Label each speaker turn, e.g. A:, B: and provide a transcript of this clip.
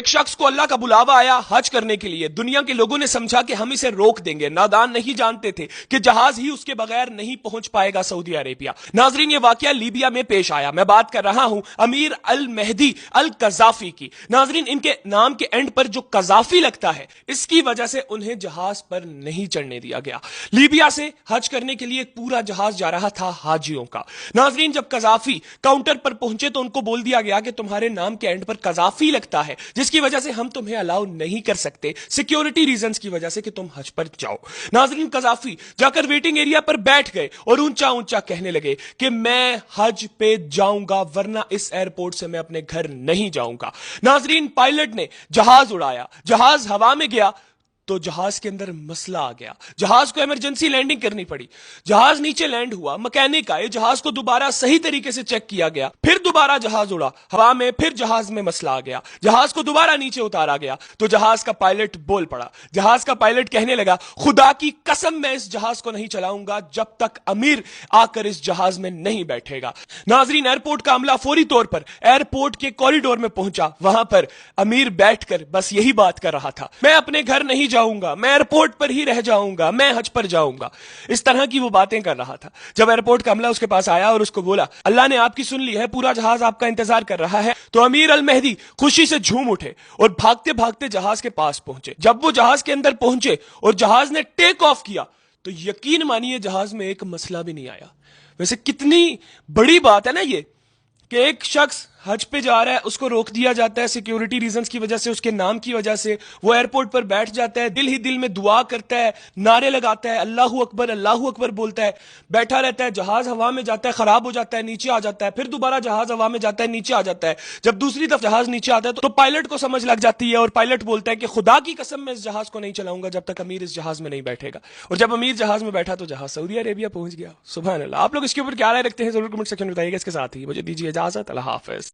A: ایک شخص کو اللہ کا بلاوا آیا حج کرنے کے لیے. دنیا کے لوگوں نے سمجھا کہ ہم اسے روک دیں گے. نادان نہیں جانتے تھے کہ جہاز ہی اس کے بغیر نہیں پہنچ پائے گا سعودی عربیہ. ناظرین، یہ واقعہ لیبیا میں پیش آیا. میں بات کر رہا ہوں امیر المہدی القذافی کی. ناظرین، ان کے نام کے اینڈ پر جو قذافی لگتا ہے اس کی وجہ سے انہیں جہاز پر نہیں چڑھنے دیا گیا. لیبیا سے حج کرنے کے لیے ایک پورا جہاز جا رہا تھا حاجیوں کا. ناظرین، جب قذافی کاؤنٹر پر پہنچے تو ان کو بول دیا گیا کہ تمہارے نام کے اینڈ پر قذافی لگتا ہے، جس کی وجہ سے ہم تمہیں الاؤ نہیں کر سکتے سیکیورٹی ریزنز کی وجہ سے کہ تم حج پر جاؤ. ناظرین، قذافی جا کر ویٹنگ ایریا پر بیٹھ گئے اور اونچا اونچا کہنے لگے کہ میں حج پہ جاؤں گا ورنہ اس ایئرپورٹ سے میں اپنے گھر نہیں جاؤں گا. ناظرین، پائلٹ نے جہاز اڑایا. جہاز ہوا میں گیا تو جہاز کے اندر مسئلہ آ گیا. جہاز کو ایمرجنسی لینڈنگ کرنی پڑی. جہاز نیچے لینڈ ہوا. مکینک آئے، جہاز کو دوبارہ صحیح طریقے سے چیک کیا گیا. پھر دوبارہ جہاز اڑا ہوا میں. پھر جہاز میں مسئلہ آ گیا. جہاز کو دوبارہ نیچے اتارا گیا تو جہاز کا پائلٹ بول پڑا. جہاز کا پائلٹ کہنے لگا خدا کی قسم میں اس جہاز کو نہیں چلاؤں گا جب تک امیر آ کر اس جہاز میں نہیں بیٹھے گا. ناظرین، ایئرپورٹ کا عملہ فوری طور پر ایئرپورٹ کے کوریڈور میں پہنچا. وہاں پر امیر بیٹھ کر بس یہی بات کر رہا تھا، میں اپنے گھر نہیں جاؤں گا، میں ایئرپورٹ پر ہی رہ جاؤں گا، میں حج پر جاؤں گا. اس طرح کی وہ باتیں کر رہا تھا. جب ایئرپورٹ کا عملہ اس کے پاس آیا اور اس کو بولا اللہ نے آپ کی سن لی ہے، پورا جہاز آپ کا انتظار کر رہا ہے، تو امیر المہدی خوشی سے جھوم اٹھے اور بھاگتے بھاگتے جہاز کے پاس پہنچے. جب وہ جہاز کے اندر پہنچے اور جہاز نے ٹیک آف کیا تو یقین مانیے جہاز میں ایک مسئلہ بھی نہیں آیا. ویسے کتنی بڑی بات ہے نا یہ کہ ایک شخص حج پہ جا رہا ہے، اس کو روک دیا جاتا ہے سیکیورٹی ریزنز کی وجہ سے، اس کے نام کی وجہ سے. وہ ایئرپورٹ پر بیٹھ جاتا ہے، دل ہی دل میں دعا کرتا ہے، نعرے لگاتا ہے، اللہ اکبر بولتا ہے، بیٹھا رہتا ہے. جہاز ہوا میں جاتا ہے، خراب ہو جاتا ہے، نیچے آ جاتا ہے. پھر دوبارہ جہاز ہوا میں جاتا ہے، نیچے آ جاتا ہے. جب دوسری طرف جہاز نیچے آتا ہے تو پائلٹ کو سمجھ لگ جاتی ہے اور پائلٹ بولتا ہے کہ خدا کی قسم میں اس جہاز کو نہیں چلاؤں گا جب تک امیر اس جہاز میں نہیں بیٹھے گا. اور جب امیر جہاز میں بیٹھا تو جہاز سعودی عربیہ پہنچ گیا. سبحان اللہ. آپ لوگ اس کے اوپر کیا رائے رکھتے ہیں ضرور کمنٹ سیکشن میں بتائیے گا. اس کے ساتھ ہی مجھے دیجیے اجازت. اللہ حافظ.